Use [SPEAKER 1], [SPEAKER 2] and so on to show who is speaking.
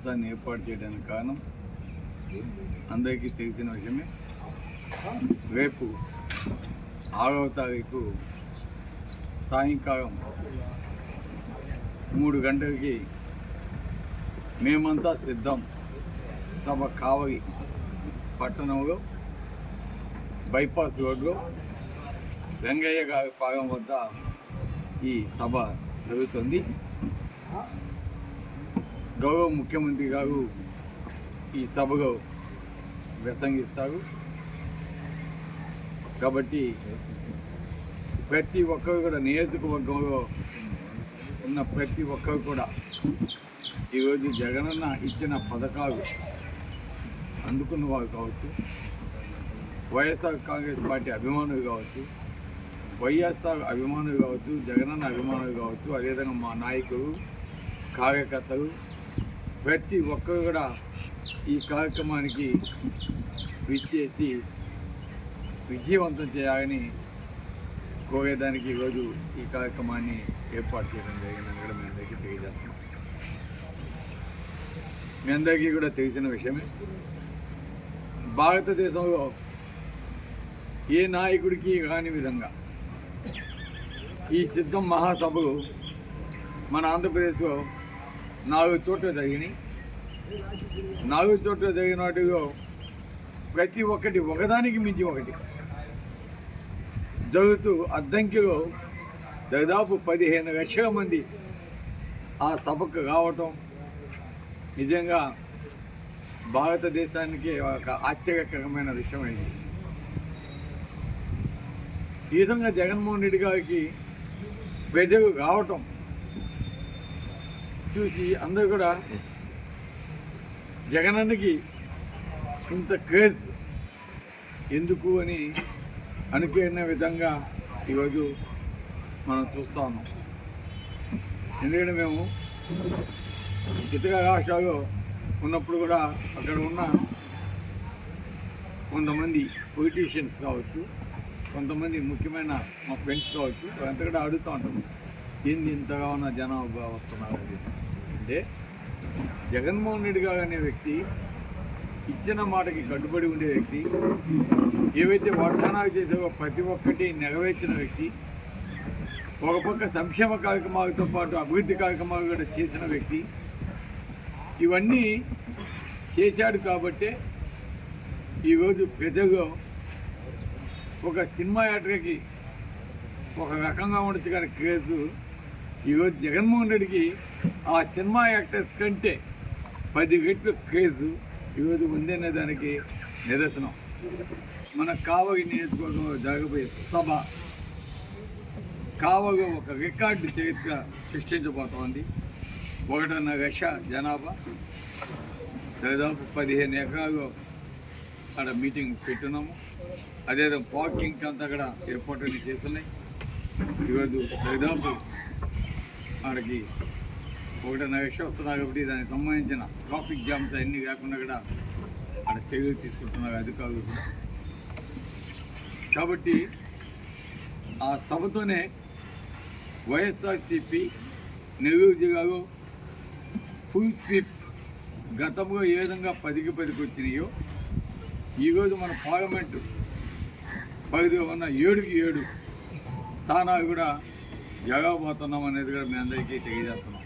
[SPEAKER 1] సమావేశాన్ని ఏర్పాటు చేయడానికి కారణం అందరికీ తెలిసిన విషయమే. రేపు 6వ తారీఖు సాయంకాలం 3 గంటలకి మేమంతా సిద్ధం సభ కావలి పట్టణంలో బైపాస్ రోడ్లో వెంగయ్య గారి పాలెం వద్ద ఈ సభ జరుగుతుంది. గౌరవ ముఖ్యమంత్రి గారు ఈ సభలో ప్రసంగిస్తారు. కాబట్టి ప్రతి ఒక్కరు కూడా నియోజకవర్గంలో ఉన్న ప్రతి ఒక్కరు కూడా ఈరోజు జగనన్న ఇచ్చిన పథకాలు అందుకున్న వారు కావచ్చు, వైఎస్ఆర్ కాంగ్రెస్ పార్టీ అభిమానులు కావచ్చు, వైఎస్ఆర్ అభిమానులు కావచ్చు, జగనన్న అభిమానులు కావచ్చు, అదేవిధంగా మా నాయకులు, కార్యకర్తలు ప్రతి ఒక్కరు కూడా ఈ కార్యక్రమానికి విచ్చేసి విజయవంతం చేయాలని కోరేదానికి ఈరోజు ఈ కార్యక్రమాన్ని ఏర్పాటు చేయడం జరిగిందని కూడా మీ అందరికీ తెలియజేస్తున్నాం. మీ అందరికీ కూడా తెలిసిన విషయమే, భారతదేశంలో ఏ నాయకుడికి కాని విధంగా ఈ సిద్ధం మహాసభలు మన ఆంధ్రప్రదేశ్లో 4 చోట్ల జరిగినాయి. 4 చోట్ల జరిగిన వాటిలో ప్రతి ఒక్కటి ఒకదానికి మించి ఒకటి జరుగుతూ అద్దంకిలో దాదాపు 15 లక్షల మంది ఆ సభకు రావటం నిజంగా భారతదేశానికి ఒక ఆశ్చర్యకరమైన విషయం అయింది. ఈ విధంగా జగన్మోహన్ రెడ్డి గారికి ప్రజలు రావటం చూసి అందరూ కూడా జగనన్నకి ఇంత క్రేజ్ ఎందుకు అని అనుకునే విధంగా ఈరోజు మనం చూస్తూ ఉన్నాం. ఎందుకంటే మేము ఇతర రాష్ట్రాల్లో ఉన్నప్పుడు కూడా అక్కడ ఉన్న కొంతమంది పొలిటీషియన్స్ కావచ్చు, కొంతమంది ముఖ్యమైన మా ఫ్రెండ్స్ కావచ్చు, అంతా కూడా అడుగుతూ ఉంటాం, ఏంది ఇంతగా ఉన్న జనాభా వస్తున్నారు అంటే జగన్మోహన్ రెడ్డి గారు అనే వ్యక్తి ఇచ్చిన మాటకి కట్టుబడి ఉండే వ్యక్తి, ఏవైతే వాగ్దానాలు చేసావో ప్రతి ఒక్కటి నెరవేర్చిన వ్యక్తి, ఒక పక్క సంక్షేమ కార్యక్రమాలతో పాటు అభివృద్ధి కార్యక్రమాలు కూడా చేసిన వ్యక్తి, ఇవన్నీ చేశాడు. కాబట్టే ఈరోజు ప్రజల్లో ఒక సినిమా యాత్రకి ఒక రకంగా ఉండొచ్చు కానీ క్రేజు ఈరోజు జగన్మోహన్ రెడ్డికి ఆ సినిమా యాక్టర్స్ కంటే 10 రెట్లు క్రేజు ఈరోజు ఉందనే దానికి నిదర్శనం. మన కావలి నియోజకవర్గంలో జరగబోయే సభ కావలి ఒక రికార్డు చరిత్ర సృష్టించబోతోంది. 1.5 లక్ష జనాభా, దాదాపు 15 ఎకరాలు అక్కడ మీటింగ్ పెట్టున్నాము. అదేదో పార్కింగ్ అంతా కూడా ఏర్పాట్లు చేస్తున్నాయి. ఈరోజు దాదాపు అక్కడికి 1.5 లక్ష వస్తున్నారు. కాబట్టి దానికి సంబంధించిన ట్రాఫిక్ జామ్స్ అన్నీ కాకుండా కూడా అక్కడ చర్యలు తీసుకుంటున్నారు అధికారులు కూడా. కాబట్టి ఆ సభతోనే వైఎస్ఆర్సీపీ నెల్లూరు జిల్లాలో ఫుల్ స్వీప్ గతంలో ఏ విధంగా 10కి 10కి వచ్చినాయో ఈరోజు మన పార్లమెంటు పరిధిలో ఉన్న 7కి 7 స్థానాలు కూడా జరగబోతున్నాం అనేది కూడా మీ అందరికీ తెలియజేస్తున్నాం.